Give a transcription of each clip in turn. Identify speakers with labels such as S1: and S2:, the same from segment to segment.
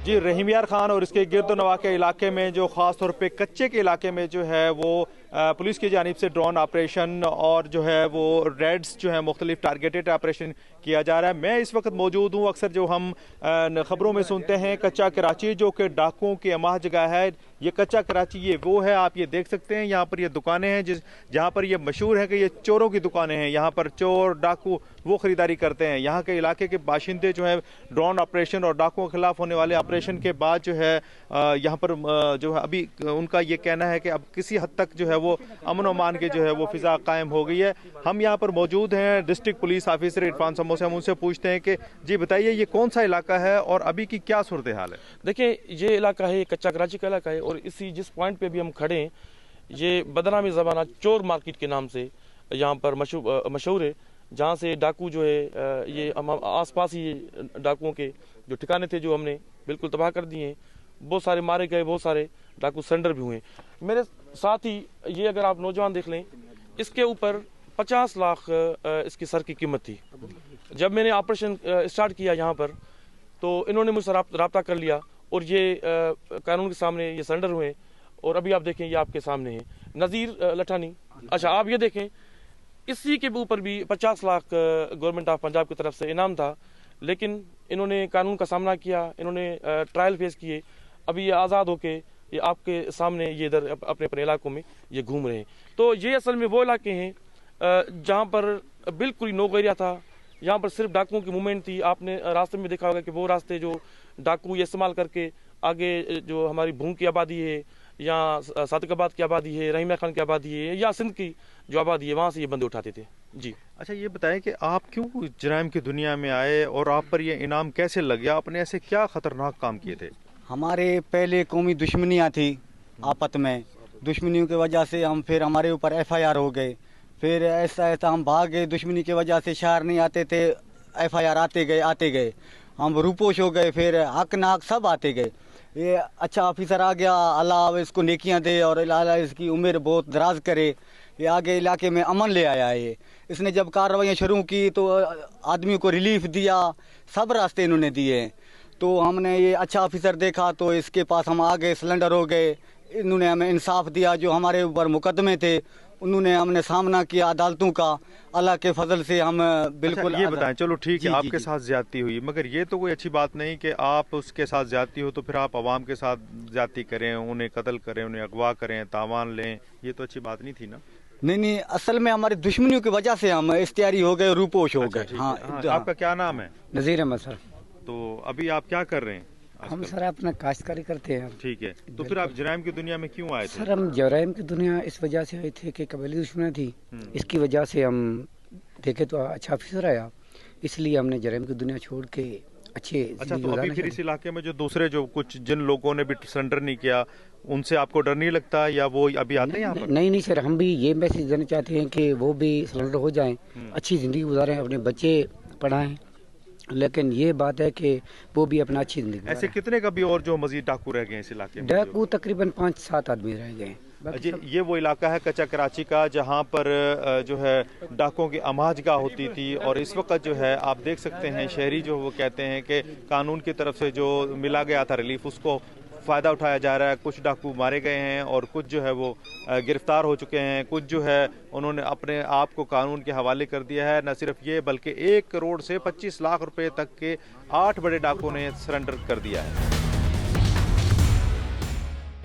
S1: जी, रहीम यार खान और इसके गिरदोनवा के इलाके में जो ख़ास तौर पे कच्चे के इलाके में जो है वो पुलिस की जानिब से ड्रोन ऑपरेशन और जो है वो रेड्स जो है मुख्तलिफ टारगेटेड ऑपरेशन किया जा रहा है। मैं इस वक्त मौजूद हूँ, अक्सर जो हम ख़बरों में सुनते हैं कच्चा कराची जो कि डाकुओं की अमाह जगह है। ये कच्चा कराची ये वो है, आप ये देख सकते हैं। यहाँ पर ये दुकानें हैं जहाँ पर ये मशहूर है कि ये चोरों की दुकानें हैं। यहाँ पर चोर डाकू वो ख़रीदारी करते हैं। यहाँ के इलाके के बाशिंदे जो है ड्रोन ऑपरेशन और डाकुओं के खिलाफ होने वाले ऑपरेशन के बाद जो है यहाँ पर जो है अभी उनका ये कहना है कि अब किसी हद तक जो है वो अमन अमान की जो है वो फिजा कायम हो गई है। हम यहाँ पर मौजूद हैं, डिस्ट्रिक्ट पुलिस ऑफिसर इरफान समो से हम उनसे पूछते हैं कि जी बताइए ये कौन सा इलाका है और अभी की क्या सूरत हाल है।
S2: देखिए, ये इलाका है, कच्चा कराची का इलाका है और इसी जिस पॉइंट पे भी हम खड़े हैं ये बदनामी ज़माना चोर मार्केट के नाम से यहाँ पर मशहूर है, जहाँ से डाकू जो है ये आसपास ही डाकुओं के जो ठिकाने थे जो हमने बिल्कुल तबाह कर दिए हैं। बहुत सारे मारे गए, बहुत सारे डाकू सरेंडर भी हुए। मेरे साथ ही ये अगर आप नौजवान देख लें, इसके ऊपर 50 लाख इसकी सर की कीमत थी। जब मैंने ऑपरेशन स्टार्ट किया यहाँ पर तो इन्होंने मुझसे रब्ता कर लिया और ये कानून के सामने ये सरेंडर हुए। और अभी आप देखें ये आपके सामने है नज़ीर लठानी। अच्छा, आप ये देखें इसी के ऊपर भी 50 लाख गवर्नमेंट ऑफ पंजाब की तरफ से इनाम था, लेकिन इन्होंने कानून का सामना किया, इन्होंने ट्रायल फेस किए। अभी ये आज़ाद होके ये आपके सामने ये इधर अपने अपने इलाकों में ये घूम रहे हैं। तो ये असल में वो इलाके हैं जहाँ पर बिल्कुल नो एरिया था, यहाँ पर सिर्फ डाकुओं की मूवमेंट थी। आपने रास्ते में देखा होगा कि वो रास्ते जो डाकू ये इस्तेमाल करके आगे जो हमारी भूंग की आबादी है या सादिकाबाद की आबादी है, रहीम खान की आबादी है या सिंध की जो आबादी है, वहाँ से ये बंदे उठाते थे। जी
S1: अच्छा, ये बताएं कि आप क्यों जराइम की दुनिया में आए और आप पर ये इनाम कैसे लग गया? आपने ऐसे क्या खतरनाक काम किए थे?
S3: हमारे पहले कौमी दुश्मनियाँ थी, आपस में दुश्मनियों की वजह से हम फिर हमारे ऊपर FIR हो गए। फिर ऐसा ऐसा हम भाग गए, दुश्मनी की वजह से शहर नहीं आते थे, FIR आते गए हम रूपोश हो गए, फिर हक नाक सब आते गए। ये अच्छा ऑफिसर आ गया, अल्लाह इसको नेकियां दे और अल्लाह इसकी उम्र बहुत दराज करे। ये आगे इलाके में अमन ले आया है। इसने जब कार्रवाइयाँ शुरू की तो आदमी को रिलीफ दिया, सब रास्ते इन्होंने दिए। तो हमने ये अच्छा ऑफिसर देखा तो इसके पास हम आ गए, सिलेंडर हो गए। इन्होंने हमें इंसाफ दिया, जो हमारे ऊपर मुकदमे थे उन्होंने हमने सामना किया अदालतों का। अल्लाह के फजल से हम बिल्कुल।
S1: अच्छा, ये बताएं, चलो ठीक है आपके साथ ज्यादती हुई, मगर ये तो कोई अच्छी बात नहीं कि आप उसके साथ ज्यादती हो तो फिर आप आवाम के साथ ज्यादती करें, उन्हें कत्ल करें, उन्हें अगवा करें, तावान लें। ये तो अच्छी बात नहीं थी ना?
S3: नहीं, असल में हमारी दुश्मनियों की वजह से हम इश्तियारी हो गए, रूपोश हो गए।
S1: हाँ, आपका क्या नाम है?
S4: नज़ीर अहमद सर।
S1: तो अभी आप क्या कर रहे हैं?
S4: हम सर अपना काश्तकारी करते हैं।
S1: ठीक है, तो फिर आप जराइम की दुनिया में क्यों आए थे?
S4: सर हम जराइम की दुनिया इस वजह से आए थे कि कबीली दुश्मनी थी, इसकी वजह से हम देखे तो अच्छा ऑफिसर आया, इसलिए हमने जराइम की दुनिया छोड़ के अच्छे।
S1: अच्छा, तो अभी फिर इस इलाके में जो दूसरे जो कुछ जिन लोगों ने भी सरेंडर नहीं किया उनसे आपको डर नहीं लगता या वो अभी आते हैं यहाँ पर?
S4: नहीं सर, हम भी ये मैसेज देना चाहते हैं कि वो भी सरेंडर हो जाएं, अच्छी ज़िंदगी गुजारें, अपने बच्चे पढ़ाएं। लेकिन ये बात है कि वो भी अपना अच्छी जिंदगी।
S1: ऐसे कितने का भी और जो मजीद डाकू रह गए इस इलाके में?
S4: डाकू तकरीबन 5-7 आदमी रह गए।
S1: ये वो इलाका है कच्चा कराची का जहाँ पर जो है डाकुओं की अमाजगाह होती थी। और इस वक्त जो है आप देख सकते हैं शहरी जो वो कहते हैं कि कानून की तरफ से जो मिला गया था रिलीफ उसको फ़ायदा उठाया जा रहा है। कुछ डाकू मारे गए हैं और कुछ जो है वो गिरफ्तार हो चुके हैं, कुछ जो है उन्होंने अपने आप को कानून के हवाले कर दिया है। न सिर्फ ये बल्कि 1 करोड़ से 25 लाख रुपए तक के 8 बड़े डाकुओं ने सरेंडर कर दिया है।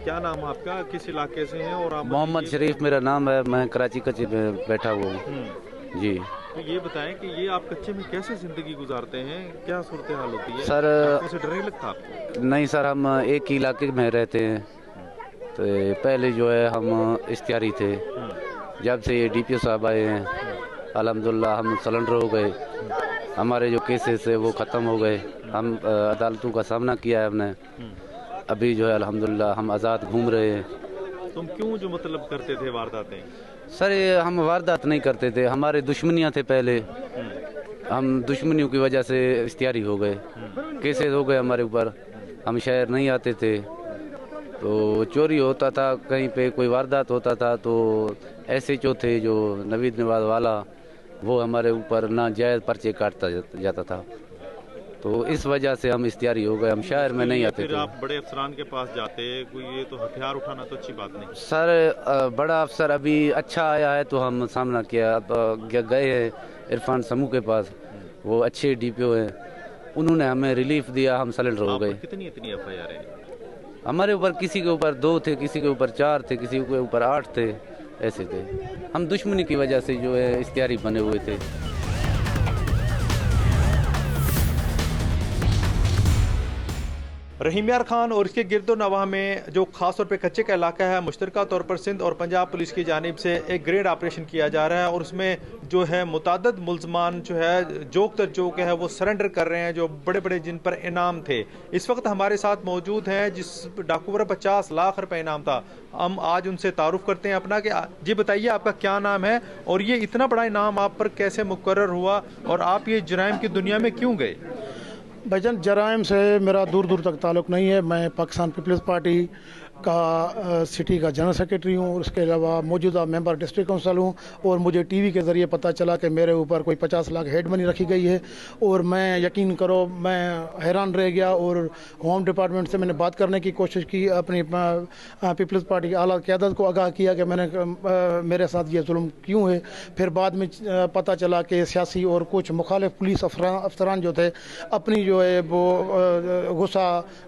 S1: क्या नाम आपका, किस इलाके से हैं? और आप?
S5: मोहम्मद शरीफ मेरा नाम है, मैं कराची कच्चे में बैठा हुआ हूँ जी।
S1: तो ये बताएं कि ये आप कच्चे में कैसे जिंदगी गुजारते हैं, क्या सूरत हाल होती है?
S5: सर
S1: से डर नहीं लगता आपको?
S5: नहीं सर, हम एक ही इलाके में रहते हैं। तो पहले जो है हम इश्तियारी थे, जब से ये DPO साहब आए हैं अल्हम्दुलिल्लाह हम सरेंडर हो गए, हमारे जो केसेस है वो ख़त्म हो गए, हम अदालतों का सामना किया है हमने। अभी जो है अल्हम्दुलिल्लाह हम आज़ाद घूम रहे हैं।
S1: तुम क्यों जो मतलब करते थे वारदातें?
S5: सर ये हम वारदात नहीं करते थे, हमारे दुश्मनियाँ थे पहले, हम दुश्मनियों की वजह से इश्तियारी हो गए, केसेस हो गए हमारे ऊपर, हम शहर नहीं आते थे। तो चोरी होता था, कहीं पे कोई वारदात होता था तो SHO थे जो नवीद नवाज वाला, वो हमारे ऊपर नाजायज़ पर्चे काटता जाता था। तो इस वजह से हम इश्तियारी हो गए, हम शहर में नहीं आते
S1: फिर
S5: थे।
S1: आप बड़े अफसरान के पास जाते, कोई ये तो हथियार उठाना तो अच्छी बात नहीं।
S5: सर बड़ा अफसर अभी अच्छा आया है तो हम सामना किया। अब गए हैं इरफान समू के पास, वो अच्छे DPO हैं, उन्होंने हमें रिलीफ दिया, हम सरेंडर हो गए।
S1: कितनी FIR है?
S5: हमारे ऊपर किसी के ऊपर 2 थे, किसी के ऊपर 4 थे, किसी के ऊपर 8 थे, ऐसे थे। हम दुश्मनी की वजह से जो है इश्तियारी बने हुए थे।
S1: रहीम यार खान और इसके गिरदो नवाह में जो खास तौर पे कच्चे का इलाका है, मुश्तरका तौर पर सिंध और पंजाब पुलिस की जानिब से एक ग्रेड ऑपरेशन किया जा रहा है और उसमें जो है मुतादद मुल्ज़मान जो है जोक तर जोक है वो सरेंडर कर रहे हैं, जो बड़े बड़े जिन पर इनाम थे। इस वक्त हमारे साथ मौजूद हैं जिस डाकू पर 50 लाख रुपए इनाम था। हम आज उनसे तारुफ करते हैं अपना कि जी बताइए आपका क्या नाम है और ये इतना बड़ा इनाम आप पर कैसे मुकर्रर हुआ और आप ये जराइम की दुनिया में क्यों गए?
S6: भाईजान, जराइम से मेरा दूर दूर तक ताल्लुक़ नहीं है। मैं पाकिस्तान पीपल्स पार्टी का सिटी का जनरल सेक्रेटरी हूँ और उसके अलावा मौजूदा मेंबर डिस्ट्रिक्ट काउंसिल हूँ। और मुझे टीवी के ज़रिए पता चला कि मेरे ऊपर कोई 50 लाख हेड मनी रखी गई है और मैं यकीन करो मैं हैरान रह गया और होम डिपार्टमेंट से मैंने बात करने की कोशिश की, अपनी पीपल्स पार्टी की आला क़यादत को आगाह किया कि मेरे साथ ये जुल्म क्यों है। फिर बाद में पता चला कि सियासी और कुछ मुखालिफ पुलिस अफसरान जो थे अपनी जो है वो गुस्सा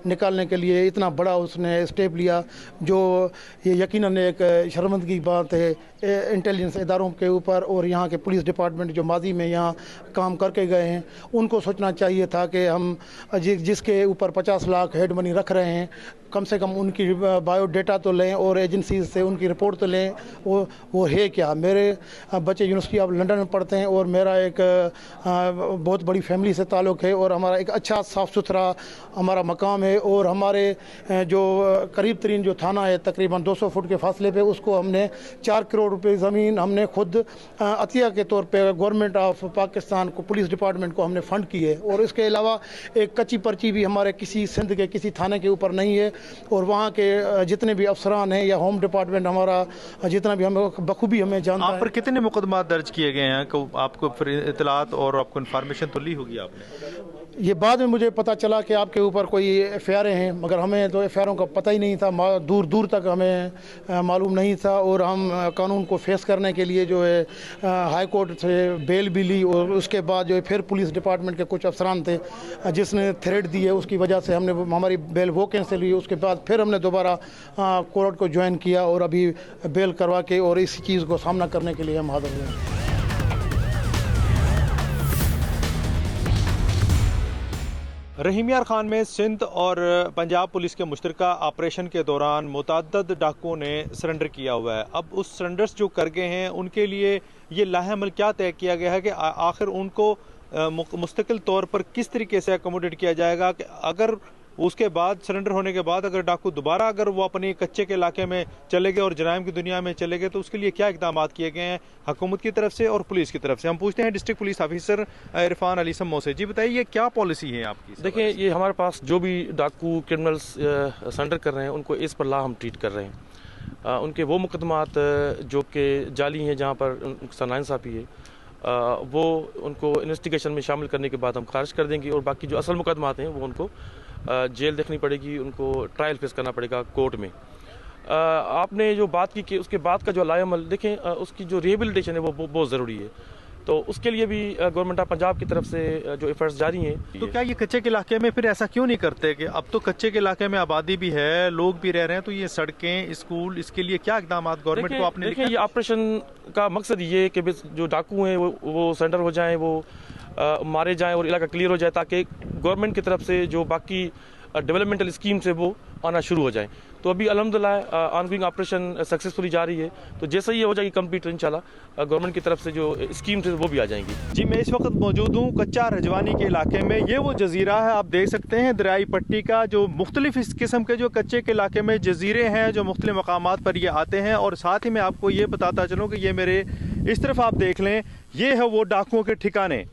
S6: निकालने के लिए इतना बड़ा उसने स्टेप लिया, जो ये यकीनन एक शर्मिंदगी की बात है इंटेलिजेंस इदारों के ऊपर। और यहाँ के पुलिस डिपार्टमेंट जो माजी में यहाँ काम करके गए हैं उनको सोचना चाहिए था कि हम जिसके ऊपर 50 लाख हेड मनी रख रहे हैं कम से कम उनकी बायोडेटा तो लें और एजेंसीज से उनकी रिपोर्ट तो लें, वो है क्या। मेरे बच्चे यूनिवर्सिटी ऑफ लंदन में पढ़ते हैं और मेरा एक बहुत बड़ी फैमिली से ताल्लुक़ है और हमारा एक अच्छा साफ़ सुथरा हमारा मकाम है और हमारे जो करीब तरीन जो थाना है तकरीबन 200 फुट के फासले पे उसको हमने 4 करोड़ रुपए ज़मीन हमने खुद अतिया के तौर पे गवर्नमेंट ऑफ पाकिस्तान को पुलिस डिपार्टमेंट को हमने फ़ंड की है। और इसके अलावा एक कच्ची पर्ची भी हमारे किसी सिंध के किसी थाने के ऊपर नहीं है और वहाँ के जितने भी अफसरान हैं या होम डिपार्टमेंट हमारा जितना भी हमें बखूबी हमें जानता है।
S1: आप पर कितने मुकदमा दर्ज किए गए हैं? आपको फिर इतलात और आपको इन्फॉर्मेशन तो ली होगी आपने?
S6: ये बाद में मुझे पता चला कि आपके ऊपर कोई FIR हैं, मगर हमें तो FIR का पता ही नहीं था, दूर दूर तक हमें मालूम नहीं था। और हम कानून को फेस करने के लिए जो है हाई कोर्ट से बेल भी ली और उसके बाद जो है फिर पुलिस डिपार्टमेंट के कुछ अफसरान थे जिसने थ्रेट दी है, उसकी वजह से हमने हमारी बेल वो कैंसिल हुई। उसके बाद फिर हमने दोबारा कोर्ट को ज्वाइन किया और अभी बेल करवा के और इस चीज़ को सामना करने के लिए हम हाजिर हुए।
S1: रहीम यार खान में सिंध और पंजाब पुलिस के मुश्तरका ऑपरेशन के दौरान मुतअद्दिद डाकुओं ने सरेंडर किया हुआ है। अब उस सरेंडर्स जो कर गए हैं उनके लिए ये लाहेअमल क्या तय किया गया है कि आखिर उनको मुस्तकिल तौर पर किस तरीके से अकोमोडेट किया जाएगा कि अगर उसके बाद सरेंडर होने के बाद अगर डाकू दोबारा अगर वो अपने कच्चे के इलाके में चले गए और जराइम की दुनिया में चले गए तो उसके लिए क्या इकदाम किए गए हैं हुकूमत की तरफ से और पुलिस की तरफ से? हम पूछते हैं district police officer Irfan Ali समो से। जी बताइए ये क्या पॉलिसी है आपकी?
S2: देखिए, ये हमारे पास जो भी डाकू क्रिमिनल्स सरेंडर कर रहे हैं उनको इस पर ला हम ट्रीट कर रहे हैं। उनके वो मुकदमात जो कि जाली हैं जहाँ पर नाइंसाफ़ी है वो उनको इन्वेस्टिगेशन में शामिल करने के बाद हम खारिज कर देंगे और बाकी जो असल मुकदमात हैं वो उनको जेल देखनी पड़ेगी, उनको ट्रायल फेस करना पड़ेगा कोर्ट में। आपने जो बात की कि उसके बाद का जो लाएअमल देखें उसकी जो रिहेबिलिटेशन है वो बहुत ज़रूरी है, तो उसके लिए भी गवर्नमेंट ऑफ पंजाब की तरफ से जो एफर्ट्स जारी हैं।
S1: तो क्या ये कच्चे के इलाके में फिर ऐसा क्यों नहीं करते कि अब तो कच्चे के इलाके में आबादी भी है, लोग भी रह रहे हैं, तो ये सड़कें, स्कूल, इसके लिए क्या इकदाम गवर्नमेंट को आपने?
S2: देखिए, ये ऑपरेशन का मकसद ये है कि जो डाकू हैं वो सरेंडर हो जाएं, वो मारे जाएं और इलाका क्लियर हो जाए ताकि गवर्नमेंट की तरफ से जो बाकी डेवलपमेंटल स्कीम से वो आना शुरू हो जाए। तो अभी अल्हम्दुलिल्लाह ऑनगोइंग ऑपरेशन सक्सेसफुली जारी है, तो जैसे ही ये हो जाएगी कंप्लीट इंशाल्लाह गवर्नमेंट की तरफ से जो स्कीम थे वो भी आ जाएंगी।
S1: जी, मैं इस वक्त मौजूद हूँ कच्चा रजवानी के इलाके में। ये वो जजीरा है, आप देख सकते हैं दरियाई पट्टी का, जो मुख्तलिफ इस किस्म के जो कच्चे के इलाके में जजीरे हैं जो मुख्तलिफ मकामात पर ये आते हैं। और साथ ही मैं आपको ये बताता चलूँ कि ये मेरे इस तरफ आप देख लें, ये है वो डाकुओं के ठिकाने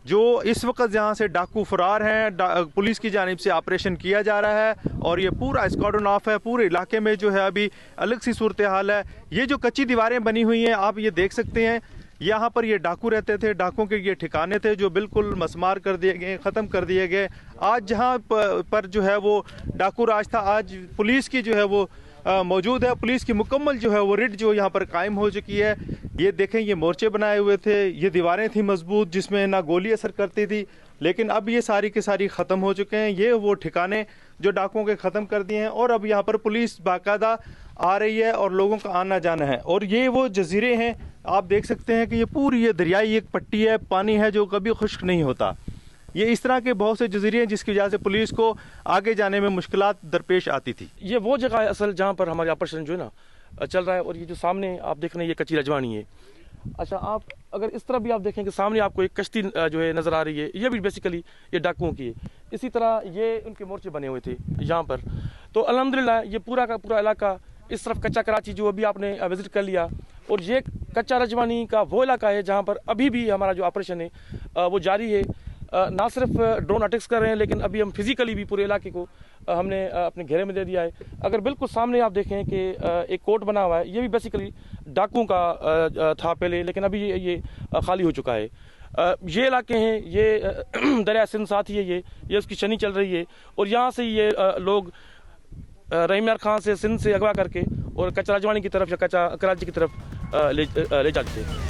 S1: जो इस वक्त यहाँ से डाकू फरार हैं। पुलिस की जानिब से ऑपरेशन किया जा रहा है और ये पूरा स्क्वाड्रन ऑफ है। पूरे इलाके में जो है अभी अलग सी सूरत हाल है। ये जो कच्ची दीवारें बनी हुई हैं आप ये देख सकते हैं, यहाँ पर ये डाकू रहते थे, डाकुओं के ये ठिकाने थे जो बिल्कुल मसमार कर दिए गए, ख़त्म कर दिए गए। आज जहाँ पर जो है वो डाकू राज था, आज पुलिस की जो है वो मौजूद है। पुलिस की मुकम्मल जो है वो रिट जो यहाँ पर कायम हो चुकी है। ये देखें, ये मोर्चे बनाए हुए थे, ये दीवारें थी मजबूत जिसमें ना गोली असर करती थी, लेकिन अब ये सारी की सारी ख़त्म हो चुके हैं। ये वो ठिकाने जो डाकुओं के ख़त्म कर दिए हैं और अब यहाँ पर पुलिस बाकायदा आ रही है और लोगों का आना जाना है। और ये वो जजीरे हैं, आप देख सकते हैं कि ये पूरी ये दरियाई एक पट्टी है, पानी है जो कभी खुश्क नहीं होता। ये इस तरह के बहुत से जजीरे हैं जिसकी वजह से पुलिस को आगे जाने में मुश्किलात दरपेश आती थी।
S2: ये वो जगह है असल जहाँ पर हमारे ऑपरेशन जो है ना चल रहा है। और ये जो सामने आप देख रहे हैं ये कच्ची रजवानी है। अच्छा, आप अगर इस तरह भी आप देखें कि सामने आपको एक कश्ती जो है नज़र आ रही है, ये भी बेसिकली ये डाकुओं की है। इसी तरह ये उनके मोर्चे बने हुए थे यहाँ पर। तो अल्हम्दुलिल्लाह ये पूरा का पूरा इलाका, इस तरफ कच्चा कराची जो अभी आपने विज़िट कर लिया, और ये कच्चा रजवानी का वो इलाका है जहाँ पर अभी भी हमारा जो ऑपरेशन है वो जारी है। ना सिर्फ ड्रोन अटैक्स कर रहे हैं, लेकिन अभी हम फिजिकली भी पूरे इलाके को हमने अपने घेरे में दे दिया है। अगर बिल्कुल सामने आप देखें कि एक कोर्ट बना हुआ है, ये भी बेसिकली डाकुओं का था पहले, लेकिन अभी ये खाली हो चुका है। ये इलाके हैं, ये दरिया सिंध साथ ही है, ये उसकी शनी चल रही है। और यहाँ से ये लोग रहीम यार खान से सिंध से अगवा करके और कच्चा रजवानी की तरफ या कच्चा कराची की तरफ ले जाते थे।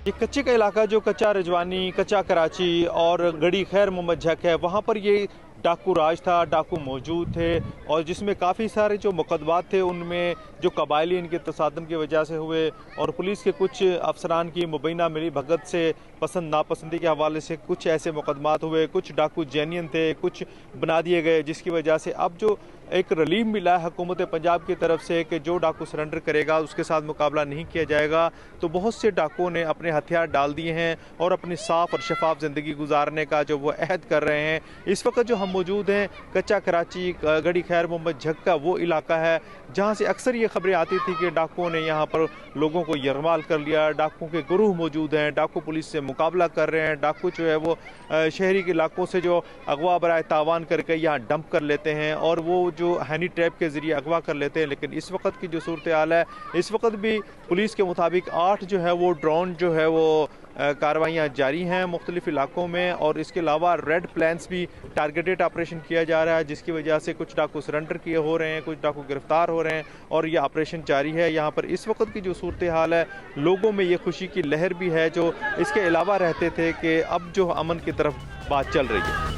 S1: ये कच्चे का इलाका जो कच्चा रजवानी, कच्चा कराची और गड़ी खैर मोहम्मद झक है, वहाँ पर ये डाकू राज था, डाकू मौजूद थे और जिसमें काफ़ी सारे जो मुकदमात थे उनमें जो कबायली इनके तसादम की वजह से हुए और पुलिस के कुछ अफसरान की मुबैना मिली भगत से पसंद नापसंदी के हवाले से कुछ ऐसे मुकदमात हुए। कुछ डाकू जेन्युइन थे, कुछ बना दिए गए, जिसकी वजह से अब जो एक रिलीफ मिला है हुकूमत पंजाब की तरफ से कि जो डाकू सरेंडर करेगा उसके साथ मुकाबला नहीं किया जाएगा, तो बहुत से डाकुओं ने अपने हथियार डाल दिए हैं और अपनी साफ़ और शफाफ ज़िंदगी गुजारने का जो वो अहद कर रहे हैं। इस वक्त जो हम मौजूद हैं कच्चा कराची गड़ी खैर मोहम्मद झक का वो इलाका है जहाँ से अक्सर ये खबरें आती थी कि डाकुओं ने यहाँ पर लोगों को यरमाल कर लिया, डाकुओं के गुरूह मौजूद हैं, डाकू पुलिस से मुकाबला कर रहे हैं, डाकू जो है वो शहरी के इलाकों से जो अगवा बराए तावान करके यहाँ डंप कर लेते हैं और वो जो हैनी ट्रैप के ज़रिए अगवा कर लेते हैं। लेकिन इस वक्त की जो सूरत हाल है, इस वक्त भी पुलिस के मुताबिक 8 जो है वो ड्रोन जो है वो कार्रवाइयाँ जारी हैं मुख्तलिफ इलाकों में और इसके अलावा रेड प्लान्स भी टारगेटेड ऑपरेशन किया जा रहा है, जिसकी वजह से कुछ डाकू सरेंडर किए हो रहे हैं, कुछ डाकू गिरफ्तार हो रहे हैं और ये ऑपरेशन जारी है। यहाँ पर इस वक्त की जो सूरत हाल है, लोगों में ये खुशी की लहर भी है जो इसके अलावा रहते थे कि अब जो अमन की तरफ बात चल रही है।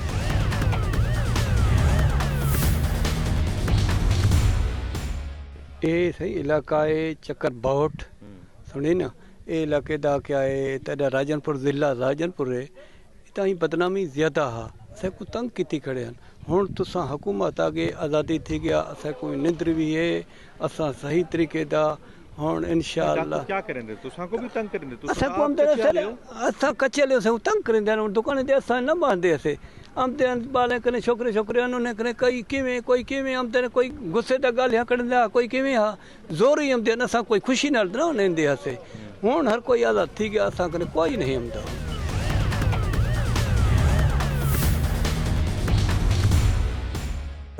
S7: ये सही इलाका है चक्कर बहुत सुनी ना, ये इलाके का क्या है तेरा राजनपुर जिला राजनपुर है, इतना ही बदनामी ज़्यादा है, असें को तंग की खड़े हैं। हुण तुसां हुकूमत आगे आज़ादी थी गया, असें कोई निंद्र भी है, असां सही तरीके दा हुण इंशाअल्लाह
S1: क्या करेंगे, तुसां को भी तंग करेंगे,
S7: असां को हम असां कच्चे ले असें तंग करेंदे हैं, दुकान ते असां न बांधदे असें हम ते बाले कने छोकरे छोकरे उन्होंने कने कई किवें कोई किवें हम ते कोई गुस्से दा गालियां कढंदा कोई किवें हा जोर ही हम ते असां कोई खुशी नाल न नेंदे असें। हुण हर कोई आज़ाद थी गया, असां कने कोई नहीं हमदा।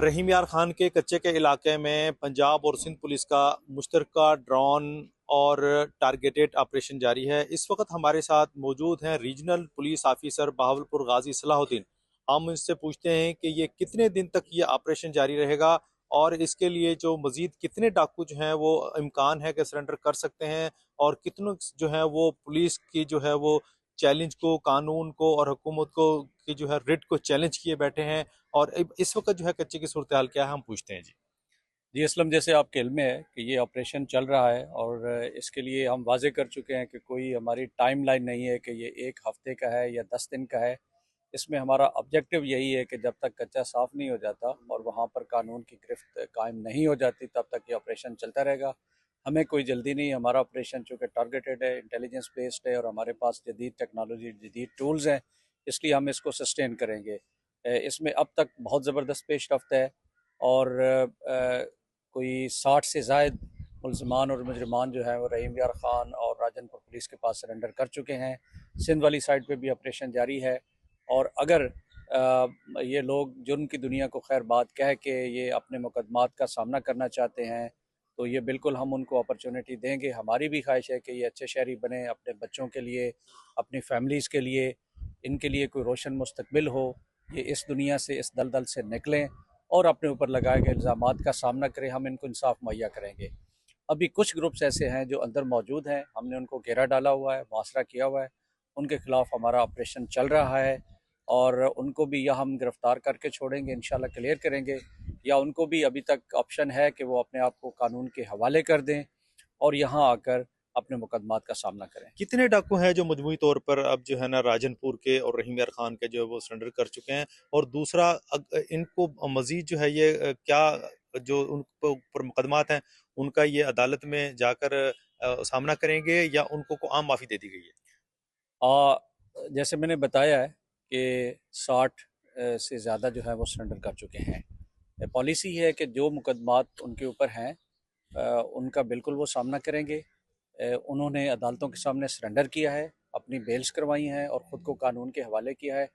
S1: रहीम यार खान के कच्चे के इलाके में पंजाब और सिंध पुलिस का मुश्तरका ड्रोन और टारगेटेड ऑपरेशन जारी है। इस वक्त हमारे साथ मौजूद हैं रीजनल पुलिस ऑफिसर बहावलपुर गाजी सलाहुद्दीन। हम इससे पूछते हैं कि ये कितने दिन तक ये ऑपरेशन जारी रहेगा और इसके लिए जो मजीद कितने डाकू जो हैं वो इम्कान है कि सरेंडर कर सकते हैं और कितनों जो है वो पुलिस की जो है वो चैलेंज को, कानून को और हुकूमत को की जो है रिट को चैलेंज किए बैठे हैं और इस वक्त जो है कच्चे की सूरत हाल क्या है हम पूछते हैं।
S8: जी असलम, जैसे आपके इल्म में है कि ये ऑपरेशन चल रहा है और इसके लिए हम वाजे कर चुके हैं कि कोई हमारी टाइम लाइन नहीं है कि ये 1 हफ्ते का है या 10 दिन का है। इसमें हमारा ऑब्जेक्टिव यही है कि जब तक कच्चा साफ़ नहीं हो जाता और वहाँ पर कानून की गिरफ्त कायम नहीं हो जाती तब तक ये ऑपरेशन चलता रहेगा। हमें कोई जल्दी नहीं, हमारा ऑपरेशन चूँकि टारगेटेड है, इंटेलिजेंस बेस्ड है और हमारे पास जदीद टेक्नोलॉजी जदीद टूल्स हैं, इसलिए हम इसको सस्टेन करेंगे। इसमें अब तक बहुत ज़बरदस्त पेशरफ्त है और कोई 60 से ज़ायद मुल्ज़मान और मुजरिमान जो हैं वो रहीम यार खान और राजनपुर पुलिस के पास सरेंडर कर चुके हैं। सिंध वाली साइड पे भी ऑपरेशन जारी है और अगर ये लोग जुर्म की दुनिया को खैर बात कह के ये अपने मुकदमात का सामना करना चाहते हैं तो ये बिल्कुल हम उनको अपॉर्चुनिटी देंगे। हमारी भी ख्वाहिश है कि ये अच्छे शहरी बने, अपने बच्चों के लिए, अपनी फैमिलीज़ के लिए, इनके लिए कोई रोशन मुस्तकबिल हो, ये इस दुनिया से, इस दलदल से निकलें और अपने ऊपर लगाए गए इल्ज़ामात का सामना करें। हम इनको इंसाफ मुहैया करेंगे। अभी कुछ ग्रुप्स ऐसे हैं जो अंदर मौजूद हैं, हमने उनको घेरा डाला हुआ है, मुहासरा किया हुआ है, उनके खिलाफ हमारा ऑपरेशन चल रहा है और उनको भी या हम गिरफ्तार करके छोड़ेंगे, इंशाल्लाह क्लियर करेंगे, या उनको भी अभी तक ऑप्शन है कि वो अपने आप को कानून के हवाले कर दें और यहाँ आकर अपने मुकदमात का सामना करें।
S1: कितने डाकू हैं जो मजमूई तौर पर अब जो है ना राजनपुर के और रहीम यार खान के जो है वो सरेंडर कर चुके हैं, और दूसरा इनको मजीद जो है ये क्या जो उन पर मुकदमात हैं उनका ये अदालत में जाकर सामना करेंगे या उनको को आम माफ़ी दे दी गई है?
S8: जैसे मैंने बताया है कि 60 से ज़्यादा जो है वो सरेंडर कर चुके हैं। पॉलिसी है कि जो मुकदमात उनके ऊपर हैं उनका बिल्कुल वो सामना करेंगे। उन्होंने अदालतों के सामने सरेंडर किया है, अपनी बेल्स करवाई हैं और ख़ुद को कानून के हवाले किया है।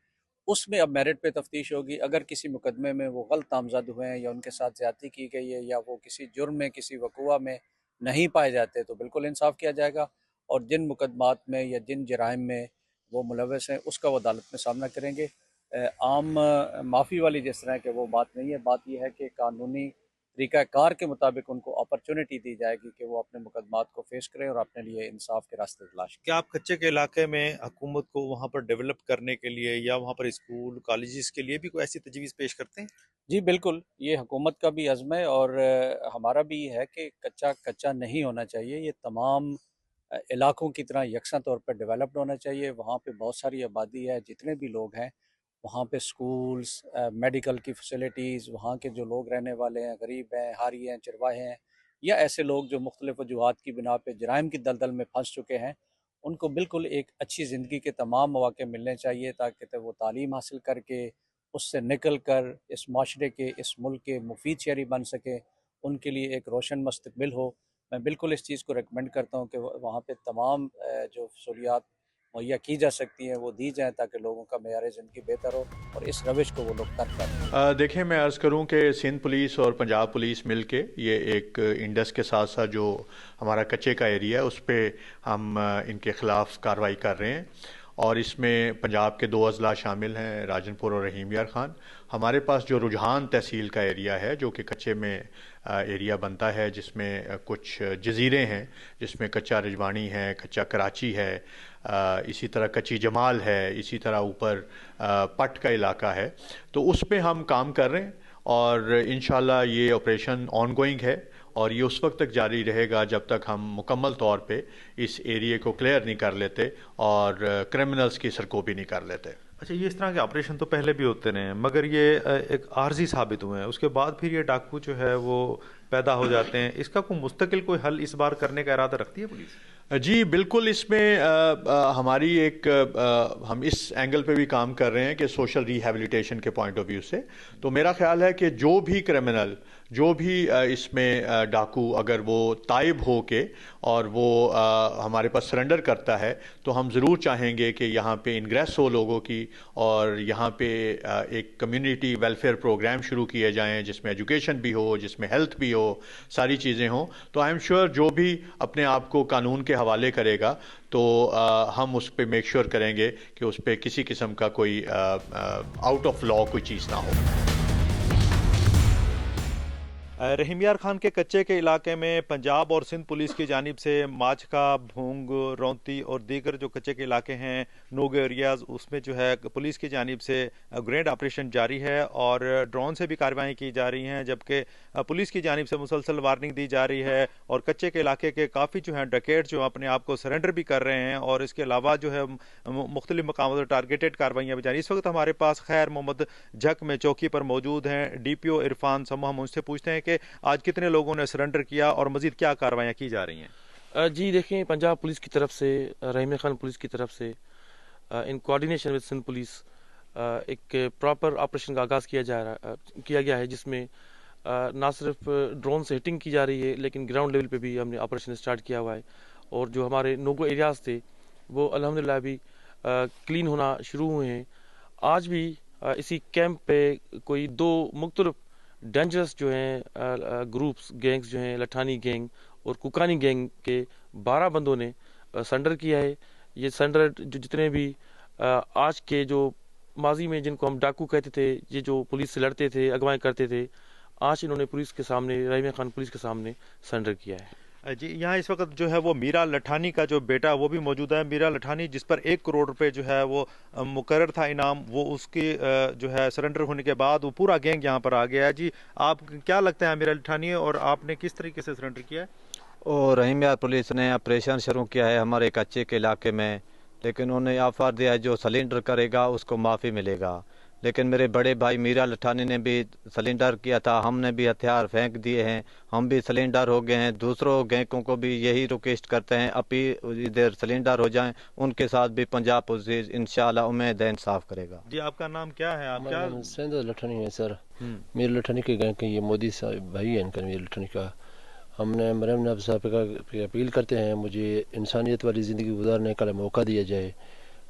S8: उसमें अब मेरिट पे तफ्तीश होगी। अगर किसी मुकदमे में वो गलत नामजद हुए हैं या उनके साथ ज़्यादती की गई है या वो किसी जुर्म में, किसी वक़ूआ में नहीं पाए जाते तो बिल्कुल इंसाफ किया जाएगा, और जिन मुकदमात में या जिन जराइम में वो मुलव्वस हैं उसका वो अदालत में सामना करेंगे। आम माफ़ी वाली जिस तरह के वो बात नहीं है। बात यह है कि कानूनी तरीक़ाकार के मुताबिक उनको अपॉर्चुनिटी दी जाएगी कि वो अपने मुकदमात को फेस करें और अपने लिए इंसाफ के रास्ते तलाश करें।
S1: क्या आप कच्चे के इलाके में हुकूमत को वहाँ पर डेवलप करने के लिए या वहाँ पर स्कूल कॉलेजेस के लिए भी कोई ऐसी तजवीज़ पेश करते हैं?
S8: जी बिल्कुल, ये हुकूमत का भी अज़्म है और हमारा भी है कि कच्चा कच्चा नहीं होना चाहिए। ये तमाम इलाकों की तरह यकसा तौर पर डेवलप्ड होना चाहिए। वहाँ पे बहुत सारी आबादी है, जितने भी लोग हैं वहाँ पे स्कूल्स, मेडिकल की फैसिलिटीज़, वहाँ के जो लोग रहने वाले हैं, गरीब हैं, हारी हैं, चरवाहे हैं, या ऐसे लोग जो मुख्तलिफ़ वजूहात की बिना पे जराइम की दलदल में फंस चुके हैं, उनको बिल्कुल एक अच्छी ज़िंदगी के तमाम मौके मिलने चाहिए ताकि वो तालीम हासिल करके उससे निकल कर इस माशरे के, इस मुल्क के मुफीद शहरी बन सकें, उनके लिए एक रोशन मुस्तकबिल हो। मैं बिल्कुल इस चीज़ को रिकमेंड करता हूँ कि वहाँ पे तमाम जो सहूलियात मुहैया की जा सकती हैं वो दी जाएँ ताकि लोगों का मेयार ज़िंदगी बेहतर हो और इस रविश को वो लोग तर्क करें।
S9: देखिए, मैं अर्ज़ करूं कि सिंध पुलिस और पंजाब पुलिस मिलके ये एक इंडस के साथ साथ जो हमारा कच्चे का एरिया है उस पर हम इनके ख़िलाफ़ कार्रवाई कर रहे हैं, और इसमें पंजाब के 2 अज़ला शामिल हैं, राजनपुर और रहीम यार खान। हमारे पास जो रुझान तहसील का एरिया है जो कि कच्चे में एरिया बनता है, जिसमें कुछ जजीरे हैं, जिसमें कच्चा रिजवानी है, कच्चा कराची है, इसी तरह कच्ची जमाल है, इसी तरह ऊपर पट का इलाका है, तो उस पे हम काम कर रहे हैं और इंशाल्लाह ये ऑपरेशन ऑनगोइंग है और ये उस वक्त तक जारी रहेगा जब तक हम मुकम्मल तौर पे इस एरिया को क्लियर नहीं कर लेते और क्रिमिनल्स की सरकोबी नहीं कर लेते।
S1: अच्छा, ये इस तरह के ऑपरेशन तो पहले भी होते रहे हैं मगर ये एक आर्जी साबित हुए हैं, उसके बाद फिर ये डाकू जो है वो पैदा हो जाते हैं। इसका कोई मुस्तकिल कोई हल इस बार करने का इरादा रखती है पुलिस?
S9: जी बिल्कुल, इसमें हमारी हम इस एंगल पे भी काम कर रहे हैं कि सोशल रिहेबिलिटेशन के पॉइंट ऑफ व्यू से, तो मेरा ख्याल है कि जो भी क्रिमिनल, जो भी इसमें डाकू अगर वो ताइब हो के और वो हमारे पास सरेंडर करता है तो हम ज़रूर चाहेंगे कि यहाँ पे इंग्रेस हो लोगों की और यहाँ पे एक कम्युनिटी वेलफेयर प्रोग्राम शुरू किए जाएं जिसमें एजुकेशन भी हो, जिसमें हेल्थ भी हो, सारी चीज़ें हों। तो आई एम श्योर जो भी अपने आप को कानून के हवाले करेगा तो हम उस पर मेक श्योर करेंगे कि उस पर किसी किस्म का कोई आउट ऑफ लॉ कोई चीज़ ना हो।
S1: रहीम यार खान के कच्चे के इलाके में पंजाब और सिंध पुलिस की जानिब से माचका, भूंग, रौंती और दीगर जो कच्चे के इलाके हैं, नोग एरियाज़, उसमें जो है पुलिस की जानिब से ग्रेनेड ऑपरेशन जारी है और ड्रोन से भी कार्रवाई की जा रही हैं, जबकि पुलिस की जानिब से मुसलसल वार्निंग दी जा रही है और कच्चे के इलाके के काफ़ी जो हैं डकैत जो अपने आप को सरेंडर भी कर रहे हैं और इसके अलावा जो है मुख्तलिफ मकामों पर टारगेटेड कार्रवाइयाँ भी जारी। इस वक्त हमारे पास खैर मोहम्मद झक में चौकी पर मौजूद हैं DPO इरफान समो। हम उनसे पूछते हैं कि आज कितने लोगों ने सरेंडर किया और मजीद क्या कार्रवाइयाँ की जा रही हैं?
S2: जी देखें, पंजाब पुलिस की तरफ से, रहीम खान पुलिस की तरफ से in coordination with Sindh police एक प्रॉपर ऑपरेशन का आगाज़ किया गया है जिसमें ना सिर्फ ड्रोन से हिटिंग की जा रही है लेकिन ग्राउंड लेवल पे भी हमने ऑपरेशन स्टार्ट किया हुआ है और जो हमारे नोगो एरियाज़ थे वो अल्हम्दुलिल्लाह भी क्लीन होना शुरू हुए हैं। आज भी इसी कैंप पे कोई 2 मुख्तलिफ डेंजरस जो हैं ग्रुप्स गैंग्स जो हैं, लठानी गैंग और कुकानी गैंग के 12 बंदों ने सरेंडर किया है। ये सरेंडर जो जितने भी आज के जो माजी में जिनको हम डाकू कहते थे, ये जो पुलिस से लड़ते थे, अगवाई करते थे, आज इन्होंने पुलिस के सामने, रहीम खान पुलिस के सामने सरेंडर किया है।
S1: जी, यहाँ इस वक्त जो है वो मीरा लठानी का जो बेटा वो भी मौजूद है। मीरा लठानी जिस पर 1 करोड़ रुपए जो है वो मुकर्रर था इनाम, वो उसके जो है सरेंडर होने के बाद वो पूरा गैंग यहाँ पर आ गया है। जी, आप क्या लगता है मीरा लठानी, और आपने किस तरीके से सरेंडर किया है?
S10: और रहीम यार पुलिस ने ऑपरेशन शुरू किया है हमारे कच्चे के इलाके में, लेकिन उन्होंने ऑफर दिया है जो सिलेंडर करेगा उसको माफ़ी मिलेगा। लेकिन मेरे बड़े भाई मीरा लठानी ने भी सिलेंडर किया था, हमने भी हथियार फेंक दिए हैं, हम भी सिलेंडर हो गए हैं। दूसरों गैंकों को भी यही रिक्वेस्ट करते हैं अपी इधर सिलेंडर हो जाएं, उनके साथ भी पंजाब पुलिस इंशाल्लाह उम्मीद है इंसाफ करेगा।
S1: जी, आपका नाम क्या है? आप क्या?
S11: सेंदर लठानी है सर। मीरा लठानी के गैंग के ये मोदी साहब भाई है इनका, मीरा लठानी का। हमने मरियम नवाज साहब का अपील करते हैं मुझे इंसानियत वाली ज़िंदगी गुजारने का मौका दिया जाए,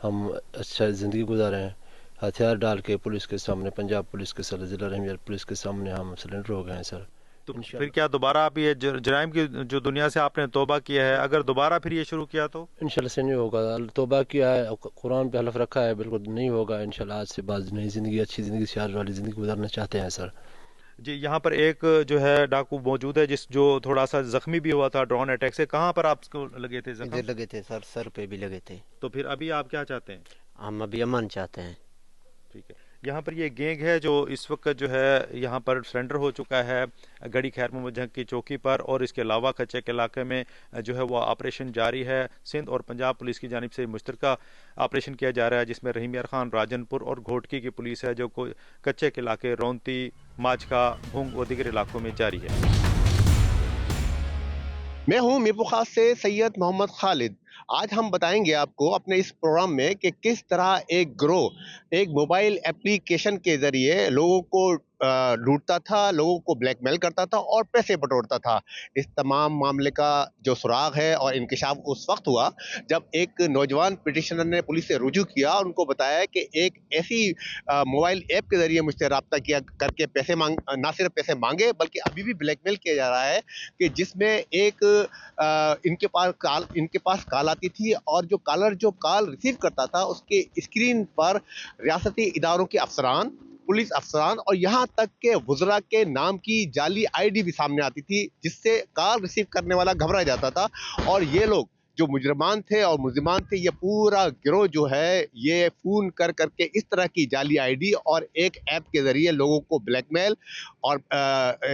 S11: हम अच्छा ज़िंदगी गुजारें। हथियार डाल के पुलिस के सामने, पंजाब पुलिस के साथ, जिला रहीम पुलिस के सामने हम सरेंडर हो गए हैं सर।
S1: तो फिर क्या दोबारा आप ये जराइम की जो दुनिया से आपने तौबा किया है, अगर दोबारा फिर ये शुरू किया तो?
S11: इंशाल्लाह से नहीं होगा, तौबा किया है, कुरान पे हलफ रखा है, बिल्कुल नहीं होगा इंशाल्लाह। आज से बाद नई ज़िंदगी, अच्छी ज़िंदगी, सियार वाली ज़िंदगी गुजारना चाहते हैं सर।
S1: जी, यहाँ पर एक जो है डाकू मौजूद है जो थोड़ा सा जख्मी भी हुआ था ड्रोन अटैक से। कहाँ पर आपको लगे थे जख्म?
S12: इधर लगे थे सर पे भी लगे थे।
S1: तो फिर अभी आप क्या चाहते हैं?
S12: हम अभी अमन चाहते हैं।
S1: ठीक है। यहाँ पर ये गैंग है जो इस वक्त जो है यहाँ पर सरेंडर हो चुका है गढ़ी खैर मोहम्मद जंग की चौकी पर, और इसके अलावा कच्चे के इलाके में जो है वो ऑपरेशन जारी है। सिंध और पंजाब पुलिस की जानिब से मुश्तरका ऑपरेशन किया जा रहा है, जिसमें रहीम यार खान, राजनपुर और घोटकी की पुलिस है जो कच्चे के इलाके रौनती, माचका, भुंग और दीगर इलाकों में जारी है।
S13: मैं हूं मीरपुर खास से सैयद मोहम्मद खालिद। आज हम बताएंगे आपको अपने इस प्रोग्राम में कि किस तरह एक गिरोह एक मोबाइल एप्लीकेशन के जरिए लोगों को लूटता था, लोगों को ब्लैकमेल करता था और पैसे बटोरता था। इस तमाम मामले का जो सुराग है और इंकशाफ उस वक्त हुआ जब एक नौजवान पिटिशनर ने पुलिस से रुजू किया और उनको बताया कि एक ऐसी मोबाइल ऐप के जरिए मुझसे रब्ता किया करके पैसे ना सिर्फ पैसे मांगे बल्कि अभी भी ब्लैकमेल किया जा रहा है कि जिसमें एक इनके पास कॉल आती थी और जो कॉल रिसीव करता था उसके स्क्रीन पर रियासती इदारों के अफसरान, पुलिस अफसरान और यहाँ तक के वुज़रा के नाम की जाली आईडी भी सामने आती थी, जिससे कॉल रिसीव करने वाला घबरा जाता था। और ये लोग जो मुजरमान थे और मुलजिमान थे, ये पूरा गिरोह जो है ये फ़ोन कर करके इस तरह की जाली आईडी और एक ऐप के ज़रिए लोगों को ब्लैकमेल और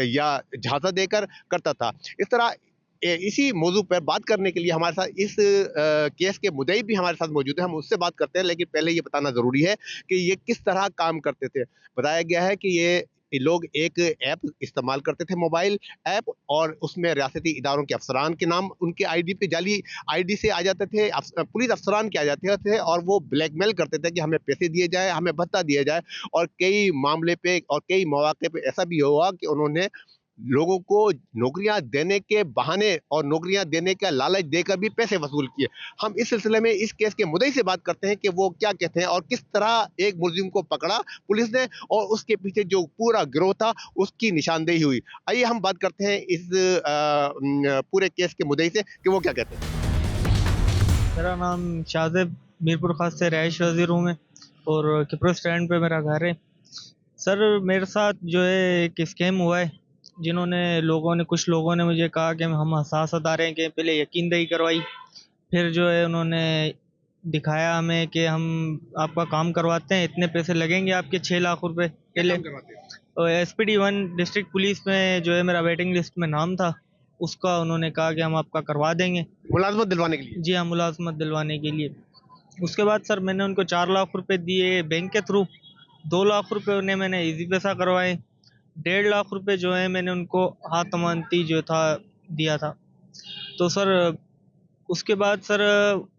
S13: या झांसा देकर करता था। इस तरह इसी मौजू पर बात करने के लिए हमारे साथ इस केस के मुद्दई भी हमारे साथ मौजूद है, हम उससे बात करते हैं। लेकिन पहले ये बताना ज़रूरी है कि ये किस तरह काम करते थे। बताया गया है कि ये लोग एक ऐप इस्तेमाल करते थे, मोबाइल ऐप, और उसमें रियासती इदारों के अफसरान के नाम उनके आईडी पे जाली आईडी से आ जाते थे, पुलिस अफसरान के आ जाते थे और वो ब्लैकमेल करते थे कि हमें पैसे दिए जाए, हमें भत्ता दिया जाए। और कई मामले पे और कई मौके पे ऐसा भी हुआ कि उन्होंने लोगों को नौकरियां देने के बहाने और नौकरियां देने का लालच देकर भी पैसे वसूल किए। हम इस सिलसिले में इस केस के मुद्दई से बात करते हैं कि वो क्या कहते हैं और किस तरह एक मुलजिम को पकड़ा पुलिस ने और उसके पीछे जो पूरा गिरोह था उसकी निशानदेही हुई। आइए हम बात करते हैं इस पूरे केस के मुद्दई से कि वो क्या कहते हैं।
S14: मेरा नाम शाहजेब, मीरपुर खास से रहायश वजीर हूँ मैं और किप्रो स्टैंड पे मेरा घर है। सर मेरे साथ जो है एक स्कैम हुआ है, जिन्होंने कुछ लोगों ने मुझे कहा कि हम हसास अदारे हैं कि पहले यकीन दही करवाई, फिर जो है उन्होंने दिखाया हमें कि हम आपका काम करवाते हैं, इतने पैसे लगेंगे आपके 6 लाख रुपए के लिए। और SPD 1 डिस्ट्रिक्ट पुलिस में जो है मेरा वेटिंग लिस्ट में नाम था, उसका उन्होंने कहा कि हम आपका करवा देंगे
S13: मुलाजमत दिलवाने के लिए।
S14: जी हाँ, मुलाजमत दिलवाने के लिए। उसके बाद सर मैंने उनको 4 लाख रुपए दिए बैंक के थ्रू, 2 लाख रुपए उन्हें मैंने इजी पैसा करवाए, 1.5 लाख रुपए जो है मैंने उनको हाथ अमानती जो था दिया था। तो सर उसके बाद सर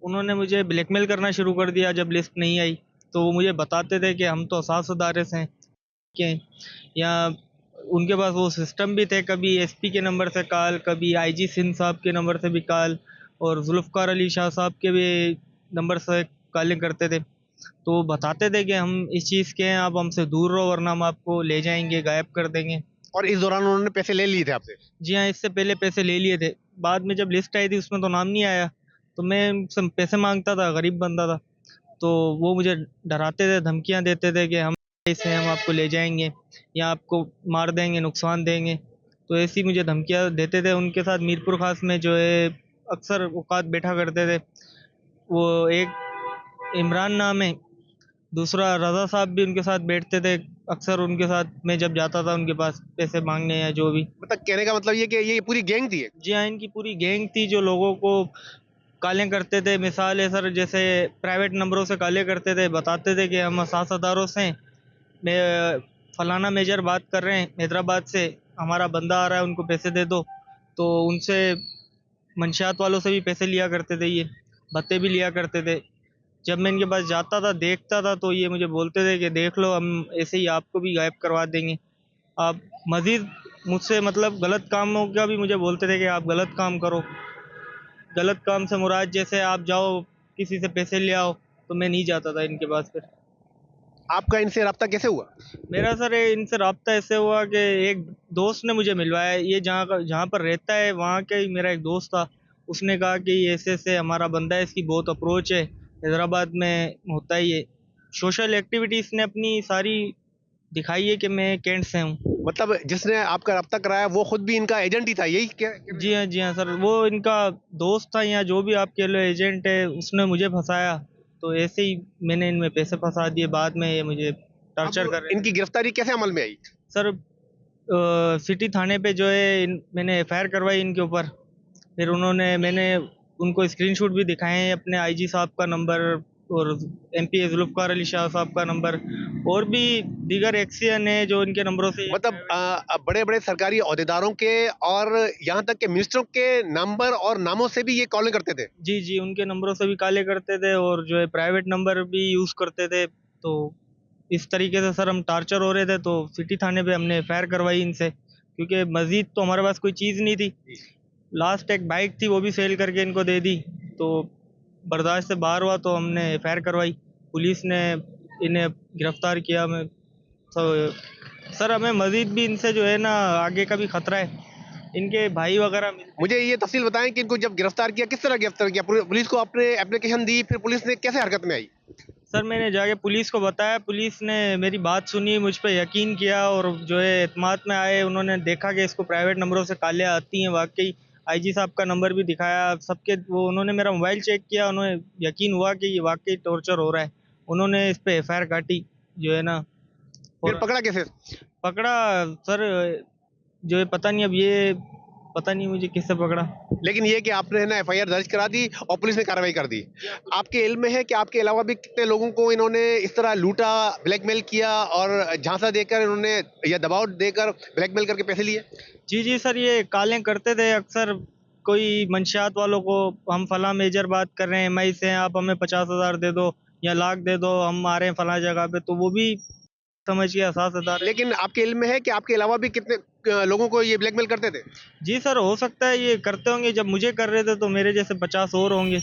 S14: उन्होंने मुझे ब्लैकमेल करना शुरू कर दिया। जब लिस्ट नहीं आई तो वो मुझे बताते थे कि हम तो हसास अदारे से हैं कि या उनके पास वो सिस्टम भी थे, कभी SP के नंबर से कॉल, कभी IG सिंध साहब के नंबर से भी कॉल और जुल्फ़कार अली शाह साहब के भी नंबर से कॉलिंग करते थे। तो बताते थे कि हम इस चीज़ के हैं, आप हमसे दूर रहो वरना हम आपको ले जाएंगे, गायब कर देंगे।
S13: और इस दौरान उन्होंने पैसे ले लिए थे आपसे?
S14: जी हाँ, इससे पहले पैसे ले लिए थे। बाद में जब लिस्ट आई थी उसमें तो नाम नहीं आया, तो मैं उनसे पैसे मांगता था, गरीब बंदा था, तो वो मुझे डराते थे, धमकियां देते थे कि हम ऐसे हम आपको ले जाएंगे या आपको मार देंगे, नुकसान देंगे। तो ऐसी मुझे धमकियां देते थे। उनके साथ मीरपुर खास में जो है अक्सर औकात बैठा करते थे। वो एक इमरान नाम है, दूसरा रज़ा साहब भी उनके साथ बैठते थे। अक्सर उनके साथ मैं जब जाता था उनके पास पैसे मांगने या जो भी।
S13: मतलब कहने का मतलब ये कि ये पूरी गैंग थी?
S14: जी हाँ, इनकी पूरी गैंग थी जो लोगों को कालें करते थे। मिसाल है सर, जैसे प्राइवेट नंबरों से कालें करते थे, बताते थे कि हम साहसदारों से हैं, मैं फलाना मेजर बात कर रहे हैं हैदराबाद से, हमारा बंदा आ रहा है, उनको पैसे दे दो। तो उनसे मंशियात वालों से भी पैसे लिया करते थे, ये भत्ते भी लिया करते थे। जब मैं इनके पास जाता था, देखता था, तो ये मुझे बोलते थे कि देख लो, हम ऐसे ही आपको भी गायब करवा देंगे। आप मज़ीद मुझसे मतलब गलत कामों का भी मुझे बोलते थे कि आप गलत काम करो। गलत काम से मुराद जैसे आप जाओ किसी से पैसे ले आओ, तो मैं नहीं जाता था इनके पास। फिर
S13: आपका इनसे रब्ता कैसे हुआ?
S14: मेरा सर इनसे रब्ता ऐसे हुआ कि एक दोस्त ने मुझे मिलवाया। ये जहाँ पर रहता है वहाँ का ही मेरा एक दोस्त था। उसने कहा कि ये ऐसे हमारा बंदा है, इसकी बहुत अप्रोच है, हैदराबाद में होता है ये। सोशल एक्टिविटी इसने अपनी सारी दिखाई है कि मैं कैंट से हूँ।
S13: मतलब जिसने आपका रब्ता कराया वो खुद भी इनका एजेंट ही था, यही क्या?
S14: जी हाँ सर, वो इनका दोस्त था या जो भी आप कह लो एजेंट है, उसने मुझे फंसाया। तो ऐसे ही मैंने इनमें पैसे फंसा दिए। बाद में ये मुझे टॉर्चर कर रहे।
S13: इनकी गिरफ्तारी कैसे अमल में आई?
S14: सर सिटी थाने पे जो है मैंने एफआईआर करवाई इनके ऊपर। फिर मैंने उनको स्क्रीनशॉट भी दिखाए हैं, अपने आईजी साहब का नंबर और एमपी जुल्फकार अली शाह साहब का नंबर, और भी दीगर एक्सियन है जो इनके नंबरों से।
S13: मतलब बड़े बड़े सरकारी ओहदेदारों के और यहाँ तक के मिनिस्टरों के नंबर और नामों से भी ये कॉलिंग करते थे?
S14: जी, उनके नंबरों से भी काले करते थे और जो है प्राइवेट नंबर भी यूज़ करते थे। तो इस तरीके से सर हम टार्चर हो रहे थे। तो सिटी थाने पे हमने एफआईआर करवाई इनसे, क्योंकि मजीद तो हमारे पास कोई चीज़ नहीं थी। लास्ट एक बाइक थी, वो भी सेल करके इनको दे दी। तो बर्दाश्त से बाहर हुआ तो हमने एफआईआर करवाई। पुलिस ने इन्हें गिरफ्तार किया। मैं तो सर हमें मजीद भी इनसे जो है ना आगे का भी खतरा है। इनके भाई वगैरह
S13: मुझे ये तफसील बताएं कि इनको जब गिरफ्तार किया किस तरह गिरफ्तार किया? पुलिस को आपने एप्लीकेशन दी, फिर पुलिस ने कैसे हरकत में आई?
S14: सर मैंने जाके पुलिस को बताया, पुलिस ने मेरी बात सुनी, मुझ पर यकीन किया और जो है एतमाद में आए। उन्होंने देखा कि इसको प्राइवेट नंबरों से कालें आती हैं। वाकई आईजी साहब का नंबर भी दिखाया सबके। वो उन्होंने मेरा मोबाइल चेक किया, उन्हें यकीन हुआ कि ये वाकई टॉर्चर हो रहा है। उन्होंने इस पे एफआईआर काटी जो है ना।
S13: फिर पकड़ा कैसे?
S14: पकड़ा सर जो है पता नहीं, अब ये पता नहीं मुझे किससे पकड़ा।
S13: लेकिन ये कि आपने ना एफआईआर दर्ज करा दी और पुलिस ने कार्रवाई कर दी। आपके इल्म में है कि आपके अलावा भी कितने लोगों को इन्होंने इस तरह लूटा, ब्लैकमेल किया और झांसा देकर इन्होंने या दबाव देकर ब्लैकमेल करके पैसे लिए?
S14: जी सर, ये कालें करते थे अक्सर। कोई मंशियात वालों को, हम फला मेजर बात कर रहे हैं एमआई से, आप हमें 50,000 दे दो या लाख दे दो, हम आ रहे हैं फला जगह पे, तो वो भी समझ के असासदार।
S13: लेकिन आपके इल्म में है कि आपके अलावा भी कितने लोगों को ये ब्लैकमेल करते थे?
S14: जी सर, हो सकता है ये करते होंगे। जब मुझे कर रहे थे तो मेरे जैसे 50 और होंगे।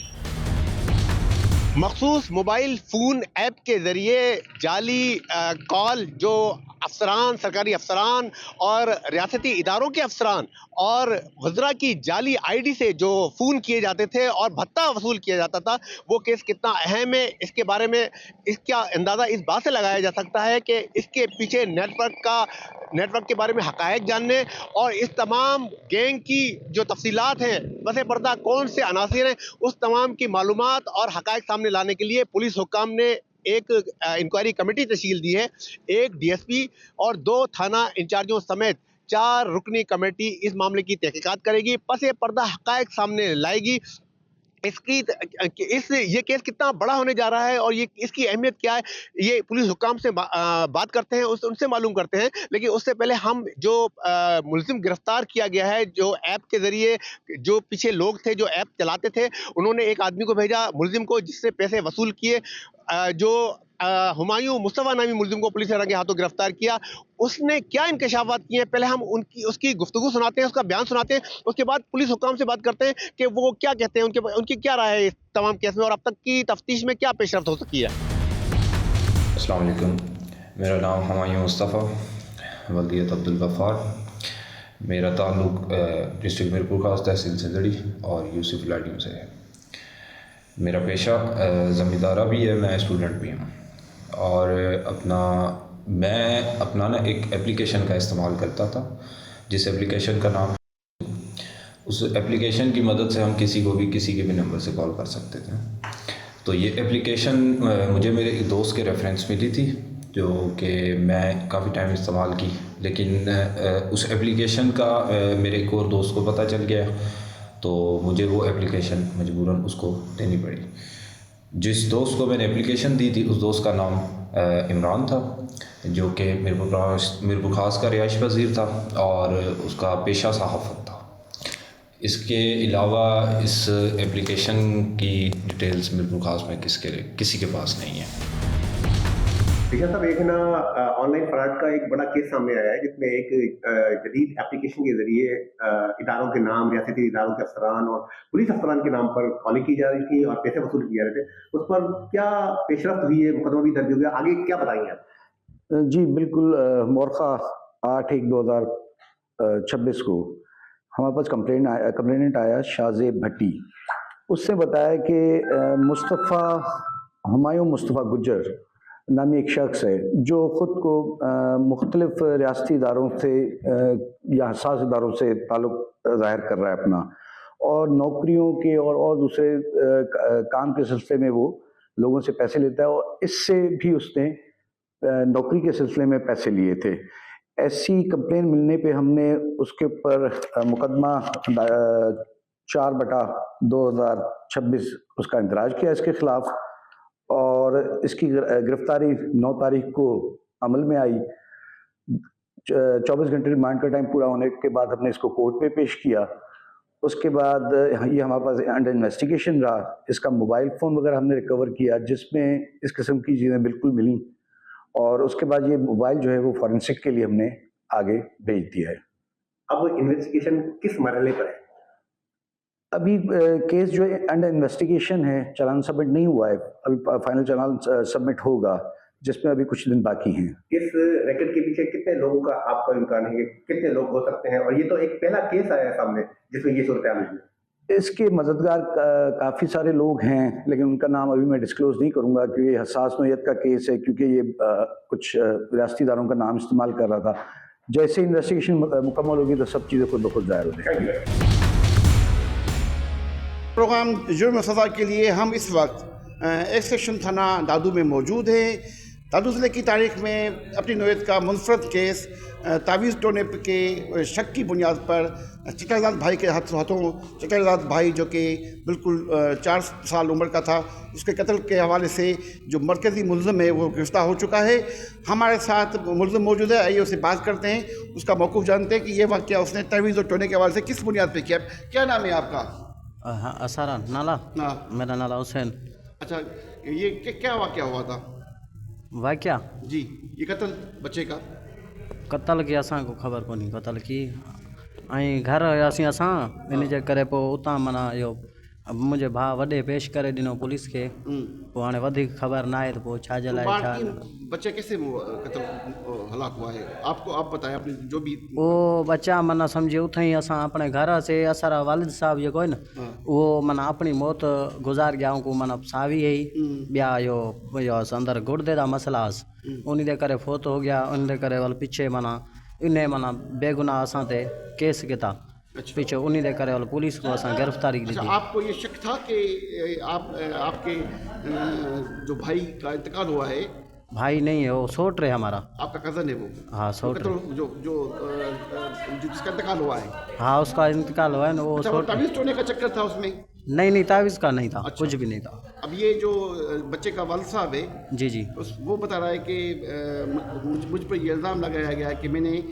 S13: मखसूस मोबाइल फ़ोन ऐप के ज़रिए जाली कॉल जो अफसरान, सरकारी अफसरान और रियासती इदारों के अफसरान और वज़रा की जाली आईडी से जो फ़ोन किए जाते थे और भत्ता वसूल किया जाता था, वो केस कितना अहम है इसके बारे में इसका अंदाज़ा इस बात से लगाया जा सकता है कि इसके पीछे नेटवर्क के बारे में हक़ाइक़ जानने और इस तमाम गैंग की जो तफसीलात हैं, बसे पर्दा कौन से अनासिर हैं, उस तमाम की मालूमात और हक़ाइक़ सामने लाने के लिए पुलिस हुक्काम ने एक इंक्वायरी कमेटी तश्कील दी है। एक डीएसपी और 2 थाना इंचार्जों समेत 4 रुकनी कमेटी इस मामले की तहकीकात करेगी, पसे पर्दा हक़ाइक़ सामने लाएगी। ये केस कितना बड़ा होने जा रहा है और ये इसकी अहमियत क्या है, ये पुलिस हुक्काम से बात करते हैं, उनसे मालूम करते हैं। लेकिन उससे पहले हम जो मुलजिम गिरफ्तार किया गया है, जो ऐप के ज़रिए जो पीछे लोग थे जो ऐप चलाते थे, उन्होंने एक आदमी को भेजा मुलजिम को जिससे पैसे वसूल किए। जो हुमायूं मुस्तफ़ा नामी मुलजिम को पुलिस ने रंगे हाथों गिरफ्तार किया। उसने क्या इंकशाफात किए हैं, पहले हम उसकी गुफ्तगू सुनाते हैं, उसका बयान सुनाते हैं, उसके बाद पुलिस हुक्काम से बात करते हैं कि वो क्या कहते हैं, उनकी क्या राय है इस तमाम केस में और अब तक की तफ्तीश में क्या पेशरफ्त हो सकी है।
S15: अस्सलाम वालेकुम, मेरा नाम हुमायूं मुस्तफ़ा वल्दियत अब्दुल गफ़ार। मेरा ताल्लुक़ डिस्ट्रिक्ट मीरपुर खास तहसील सिंदड़ी और यूसुफ लाडियों से है। मेरा पेशा ज़मींदारा भी है, मैं स्टूडेंट भी हूँ। और मैं अपना ना एक एप्लीकेशन का इस्तेमाल करता था, जिस एप्लीकेशन का नाम, उस एप्लीकेशन की मदद से हम किसी को भी किसी के भी नंबर से कॉल कर सकते थे। तो ये एप्लीकेशन मुझे मेरे एक दोस्त के रेफरेंस मिली थी, जो कि मैं काफ़ी टाइम इस्तेमाल की, लेकिन उस एप्लीकेशन का मेरे एक और दोस्त को पता चल गया, तो मुझे वो एप्लीकेशन मजबूरन उसको देनी पड़ी। जिस दोस्त को मैंने एप्लीकेशन दी थी, उस दोस्त का नाम इमरान था, जो कि मीरपुर खास का रिहाइश पज़ीर था और उसका पेशा सहाफ़त था। इसके अलावा इस एप्लीकेशन की डिटेल्स मीरपुर खास में किसी के पास नहीं है।
S13: भैया साहब, एक ना ऑनलाइन फ्रॉड का एक बड़ा केस सामने आया है, जिसमें एक जदीद एप्लीकेशन के जरिए इदारों के नाम, रियासती इदारों के अफसरान और पुलिस अफसरान के नाम पर कॉलिंग की जा रही थी और पैसे वसूल किए जा रहे थे। उस पर क्या पेशरफ्त हुई है? मुकदमा भी दर्ज हो गया, आगे क्या बताएंगे आप?
S16: जी बिल्कुल। मोरखा 8/1/2026 को हमारे पास कंप्लेनेंट आया शाहजेब भट्टी। उसने बताया कि हुमायूं मुस्तफ़ा गुज्जर नामी एक शख्स है, जो ख़ुद को मुख्तलिफ रियासती इदारों से या हसास इदारों से ताल्लुक़ ज़ाहिर कर रहा है अपना, और नौकरियों के और दूसरे काम के सिलसिले में वो लोगों से पैसे लेता है, और इससे भी उसने नौकरी के सिलसिले में पैसे लिए थे। ऐसी कंप्लेन मिलने पे हमने उसके ऊपर मुकदमा 4/2026 उसका इंदराज किया इसके ख़िलाफ़, और इसकी गिरफ्तारी 9 तारीख को अमल में आई। 24 घंटे रिमांड का टाइम पूरा होने के बाद हमने इसको कोर्ट पे पेश किया। उसके बाद ये हमारे पास अंडर इन्वेस्टिगेशन रहा। इसका मोबाइल फ़ोन वगैरह हमने रिकवर किया, जिसमें इस किस्म की चीज़ें बिल्कुल मिली, और उसके बाद ये मोबाइल जो है वो फॉरेंसिक के लिए हमने आगे भेज दिया है।
S13: अब इन्वेस्टिगेशन किस मरहले पर है?
S16: अभी केस जो है अंडर इन्वेस्टिगेशन है, चालान सबमिट नहीं हुआ है, अभी फाइनल चालान सबमिट होगा, जिसमें अभी कुछ दिन बाकी हैं।
S13: इस रैकेट के पीछे कितने लोगों का आपका इम्कान है, कितने लोग हो सकते हैं? और ये तो एक पहला केस आया सामने जिसमें ये सूरत हाल है।
S16: इसके मददगार काफ़ी सारे लोग हैं, लेकिन उनका नाम अभी मैं डिस्क्लोज नहीं करूंगा, क्योंकि ये हसास नौयत का केस है, क्योंकि ये कुछ रियासती इदारों का नाम इस्तेमाल कर रहा था। जैसे इन्वेस्टिगेशन मुकम्मल होगी तो सब चीज़ें खुद ब खुद ज़ाहिर हो जाएंगी।
S17: प्रोग्राम जुर्म सज़ा के लिए हम इस वक्त एक सेक्शन थाना दादू में मौजूद हैं। दादू ज़िले की तारीख में अपनी नौयत का मुनफरद केस तावीज़ तोड़ने के शक की बुनियाद पर चटरजात भाई के हाथों चटरजात भाई, जो कि बिल्कुल 4 साल उम्र का था, उसके कत्ल के हवाले से जो मरकज़ी मुल्ज़िम है वो गिरफ्तार हो चुका है। हमारे साथ मुल्ज़िम मौजूद है, आइए उससे बात करते हैं, उसका मौक़िफ़ जानते हैं कि ये वाक़या उसने तावीज़ तोड़ने के हवाले से किस बुनियाद पर किया। क्या नाम है आपका?
S18: हाँ, असारा नाला। मेरा नाला हुसैन।
S17: अच्छा, ये क्या वाक़या हुआ था?
S18: वाक़या
S17: जी, ये कत्ल बच्चे का
S18: कत्ल की असां को ख़बर कोन्हे कत्ल की। ऐं घर हुयासीं असां, इन जे करे पोइ उतां माना इहो मुंहिंजे भाउ वॾे पेश करे ॾिनो पुलिस खे। पोइ हाणे वधीक ख़बर न आहे त पोइ छाजे लाइ छा।
S17: बच्चे कैसे कत्ल हलाक हुआ है आपको, आप बताएं अपने जो भी।
S18: वो बच्चा माना समझे उथां ही असां अपने घर से असारा वालिद साहब जेको है न, वो माना अपनी मौत गुज़ार गया को माना सावी है ॿिया इहो अंदर गुर्दे दा मसला हुअसि, उन दे करे फोत हो गया। उन दे करे वल पीछे माना इन्हें माना बेगुनाह असां ते केस किता पीछे, उन्हीं दे करे वाले पुलिस को असां गिरफ्तारी दी।
S17: अच्छा, आपको ये शक था कि आपके जो भाई का इंतकाल हुआ है?
S18: भाई नहीं है, वो सोट रहे हमारा।
S17: आपका कज़न है वो?
S18: हाँ, सोट
S17: जिसका इंतकाल हुआ है।
S18: हाँ, उसका इंतकाल हुआ है ना। वो सोट
S17: तावीज़ तोड़ने का चक्कर था उसमें?
S18: नहीं, तावीज़ का नहीं था। अच्छा। कुछ भी नहीं था।
S17: अब ये जो बच्चे का वालिद साहब है,
S18: जी
S17: वो बता रहा है कि मुझ पर ये इल्ज़ाम लगाया गया है कि मैंने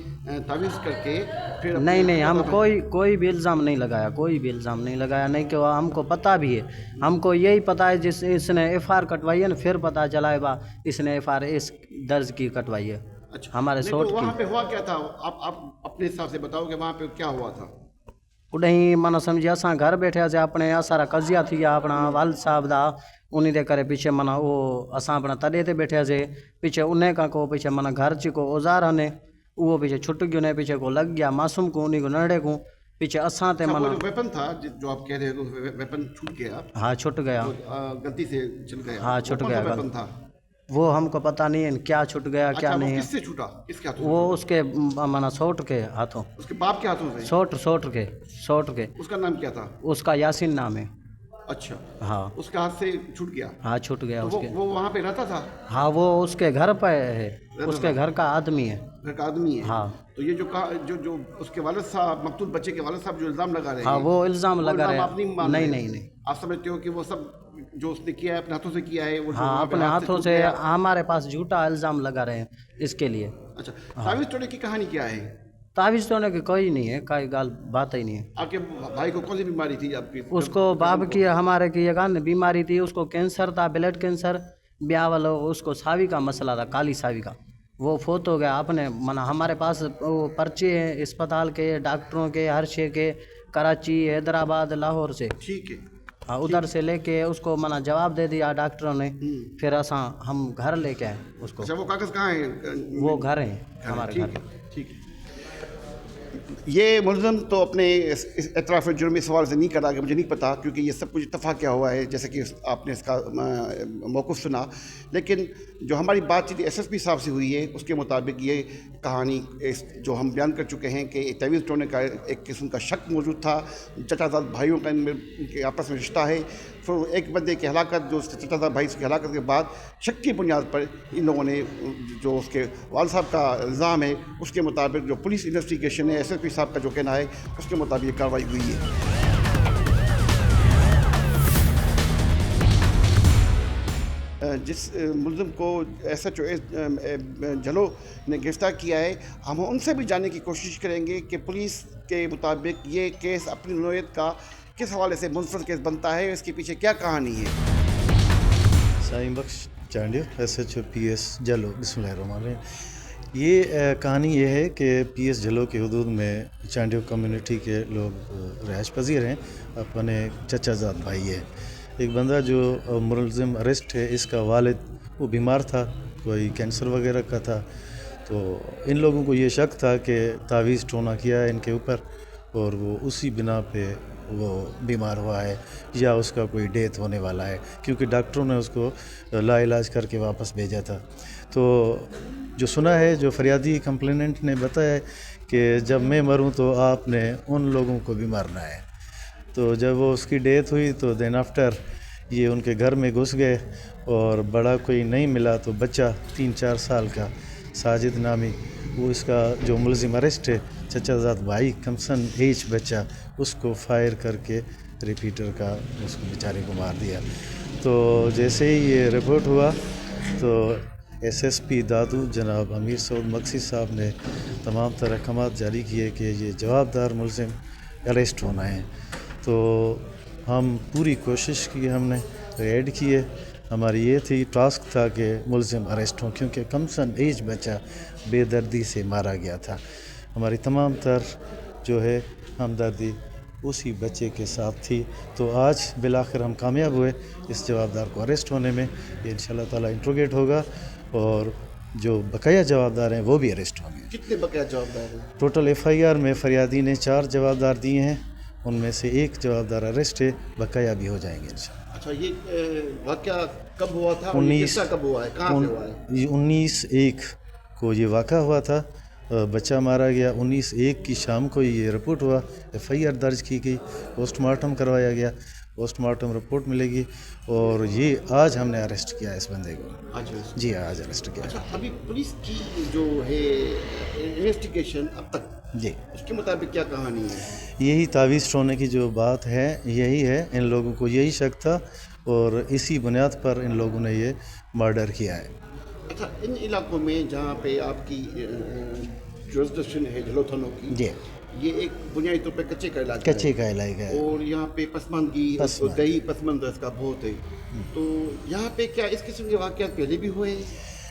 S17: तावीज़ करके फिर
S18: नहीं, हम कोई भी इल्ज़ाम नहीं लगाया, कोई भी इल्ज़ाम नहीं लगाया। नहीं कि हमको पता भी है, हमको यही पता है जिस इसने FR कटवाई है ना, फिर पता चला है बा इसने FR दर्ज की कटवाई है।
S17: अच्छा,
S18: हमारे सोट की।
S17: वहाँ पे हुआ क्या था? आप अपने हिसाब से बताओ कि वहाँ पे क्या हुआ था?
S18: उॾहीं माना सम्झी असां घर बैठियासीं, अपने असारा कज़िया थी विया अपना वालिद साहब दा, उन दे करे पीछे माना वो असां अपना तॾे ते बैठियासीं पीछे। उन खां को पीछे माना घर जेको औज़ार आहिनि वो पीछे छुट गयो ने पीछे को लग गया मासूम को उन्हीं को नड़े को पीछे असां ते
S17: अच्छा, वो
S18: मना
S17: जो वेपन था जो आप कह रहे हो वेपन छूट गया।
S18: हाँ छुट गया,
S17: गलती से चल गया।
S18: हाँ छुट
S17: कौन
S18: गया।
S17: सा वेपन था
S18: वो हमको पता नहीं है क्या छुट गया क्या
S17: अच्छा,
S18: नहीं।
S17: किससे छूटा? किसके हाथों?
S18: वो उसके माना सोट के हाथों।
S17: उसके बाप के हाथों से?
S18: सोट के।
S17: उसका नाम क्या था?
S18: उसका यासीन नाम है।
S17: अच्छा
S18: हाँ
S17: उसके हाथ से छूट गया।
S18: हाँ छूट गया।
S17: तो
S18: उसके
S17: वो वहाँ पे रहता था?
S18: हाँ वो उसके घर पे है, उसके घर का आदमी है।
S17: घर का आदमी है।
S18: हाँ
S17: तो ये जो उसके वालिद साहब, मकतूल बच्चे के वालिद साहब जो इल्ज़ाम लगा रहे हैं।
S18: हाँ वो इल्ज़ाम लगा रहे हैं। नहीं
S17: आप समझते हो कि वो सब जो उसने किया है अपने हाथों से किया है? वो
S18: हाँ अपने हाथों से हमारे पास झूठा इल्ज़ाम लगा रहे हैं इसके लिए।
S17: अच्छा तावीज़ तोड़ने की कहानी क्या है?
S18: तावीज़ तोड़ने की कोई नहीं है, कोई बात ही नहीं है।
S17: आपके भाई को कौन सी बीमारी थी आपकी?
S18: उसको बाप की हमारे की एक बीमारी थी, उसको कैंसर था, ब्लड कैंसर। ब्याह वाला उसको सावी का मसला था, काली सावी का। वो फोत हो गया अपने मना हमारे पास वो पर्चे हैं अस्पताल के, डॉक्टरों के, हर शे के, कराची, हैदराबाद, लाहौर से।
S17: ठीक है।
S18: हाँ उधर से लेके उसको मना जवाब दे दिया डॉक्टरों ने। फिर हम घर लेके आए उसको।
S17: अच्छा वो कागज़ कहाँ है?
S18: वो घर है हमारे घर।
S17: ठीक है। ये मुलज़म तो अपने एतराफ़ जुर्म इस सवाल से नहीं करा कि मुझे नहीं पता, क्योंकि ये सब कुछ इत्तफ़ाक़ क्या हुआ है, जैसे कि आपने इसका मौक़िफ़ सुना। लेकिन जो हमारी बातचीत SSP साहब से हुई है उसके मुताबिक ये कहानी जो हम बयान कर चुके हैं कि तावीज़ तोड़ने का एक किस्म का शक मौजूद था। चचाजाद भाइयों का इनके आपस में रिश्ता है। फिर एक बंदे की हलाकत, जो उसके चचाजाद भाई की हलाकत के बाद शक की बुनियाद पर इन लोगों ने जो उसके वालिद साहब का इल्ज़ाम है उसके मुताबिक जो पुलिस इन्वेस्टिगेशन है, SSP साहब का जो कहना है उसके मुताबिक ये कार्रवाई हुई है। जिस मुलज़िम को SHO झलो ने गिरफ्तार किया है, हम उनसे भी जानने की कोशिश करेंगे कि पुलिस के मुताबिक ये केस अपनी नौयत का किस हवाले से मुनफरद केस बनता है, इसके पीछे क्या कहानी है।
S19: साईं बख्श चांडियो, SHO PS झलो। बिस्मिल्लाहिर्रहमानिर्रहीम। ये कहानी ये है कि PS झलो के हदूद में चांडियो कम्युनिटी के लोग रहायश पजीर हैं। अपने चचाजाद भाई है। एक बंदा जो मुलज़िम अरेस्ट है, इसका वालिद वो बीमार था, कोई कैंसर वगैरह का था। तो इन लोगों को ये शक था कि तावीज़ टोना किया है इनके ऊपर और वो उसी बिना पे वो बीमार हुआ है या उसका कोई डेथ होने वाला है, क्योंकि डॉक्टरों ने उसको लाइलाज करके वापस भेजा था। तो जो सुना है, जो फरियादी कंप्लेनेंट ने बताया कि जब मैं मरूं तो आपने उन लोगों को भी मारना है। तो जब वो उसकी डेथ हुई तो देन आफ्टर ये उनके घर में घुस गए और बड़ा कोई नहीं मिला तो बच्चा 3-4 साल का साजिद नामी, वो इसका जो मुलज़िम अरेस्ट है चचाजाद भाई कमसन एज बच्चा, उसको फायर करके रिपीटर का उसको बेचारे को मार दिया। तो जैसे ही ये रिपोर्ट हुआ तो SSP दादू जनाब अमीर सऊद मक्सी साहब ने तमाम तरह अहकाम जारी किए कि ये जवाबदार मुलज़िम अरेस्ट होना है। तो हम पूरी कोशिश की, हमने रेड किए। हमारी ये थी टास्क था कि मुलज़िम अरेस्ट हों, क्योंकि कमसन एज बच्चा बेदर्दी से मारा गया था। हमारी तमाम तर जो है हमदर्दी उसी बच्चे के साथ थी। तो आज बिलाखिर हम कामयाब हुए इस जवाबदार को अरेस्ट होने में। ये इंशाल्लाह ताला इंट्रोगेट होगा और जो बकाया जवाबदार हैं वो भी अरेस्ट होंगे।
S17: कितने बकाया जवाबदार हैं?
S19: टोटल FIR में फरियादी ने 4 जवाबदार दिए हैं, उनमें से 1 जवाबदार अरेस्ट है, बकाया भी हो जाएंगे इंशाल्लाह।
S17: अच्छा ये वाक़या कब हुआ था?
S19: 19
S17: कब हुआ है? कहाँ से हुआ है?
S19: 19/1 को ये वाक़ा हुआ था। बच्चा मारा गया। 19/1 की शाम को ये रिपोर्ट हुआ, FIR दर्ज की गई, पोस्टमार्टम करवाया गया, पोस्टमार्टम रिपोर्ट मिलेगी और ये आज हमने अरेस्ट किया इस बंदे को। जी आज अरेस्ट किया।
S17: अच्छा अभी पुलिस की जो है इन्वेस्टिगेशन अब तक
S19: जी
S17: उसके मुताबिक क्या कहानी है?
S19: यही तावीज़ टोने की जो बात है यही है, इन लोगों को यही शक था और इसी बुनियाद पर इन लोगों ने ये मर्डर किया है।
S17: अच्छा इन इलाकों में जहाँ पे आपकी जुरिस्डिक्शन है झलो थानों की,
S19: जी
S17: ये एक बुनियादी तौर पे कच्चे का इलाका है और यहाँ पे पसमानगी दही पसमंद इसका बहुत है। तो यहाँ पे क्या इस किस्म के वाक़यात पहले भी हुए हैं?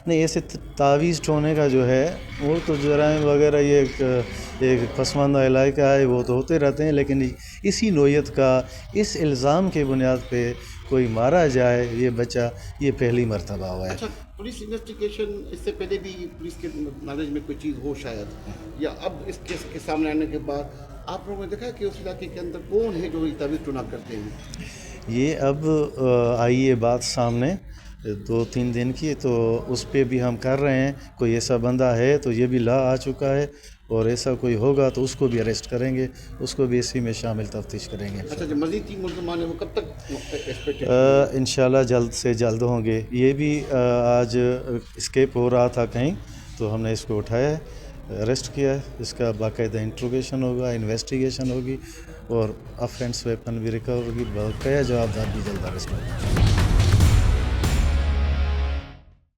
S19: नहीं, ऐसे तावीज़ टोने का जो है वो तो जराइम वगैरह ये एक पसमानदा इलाका है, वो तो होते रहते हैं, लेकिन इसी नोयत का इस इल्ज़ाम के बुनियाद पे कोई मारा जाए ये बच्चा ये पहली मर्तबा हुआ है।
S17: अच्छा, पुलिस इन्वेस्टिगेशन इससे पहले भी पुलिस के नॉलेज में कोई चीज़ हो शायद, या अब इस केस के सामने आने के बाद आप लोगों ने देखा कि उस इलाके के अंदर कौन है जो तावीज़ चुनाव करते हैं?
S19: ये अब आई ये बात सामने 2-3 दिन की, तो उस पर भी हम कर रहे हैं। कोई ऐसा बंदा है तो ये भी ला आ चुका है, और ऐसा कोई होगा तो उसको भी अरेस्ट करेंगे, उसको भी इसी में शामिल तफ्तीश करेंगे।
S17: अच्छा, जो मज़ीद 3 मुल्ज़मान हैं वो कब तक
S19: इंशाल्लाह जल्द से जल्द होंगे। ये भी आज स्केप हो रहा था कहीं, तो हमने इसको उठाया है, अरेस्ट किया है। इसका बाकायदा इंट्रोगेशन होगा, इन्वेस्टिगेशन होगी, और ऑफेंस वेपन भी रिकवर होगी, बकाया जवाबदार भी जल्द अरेस्ट होगा।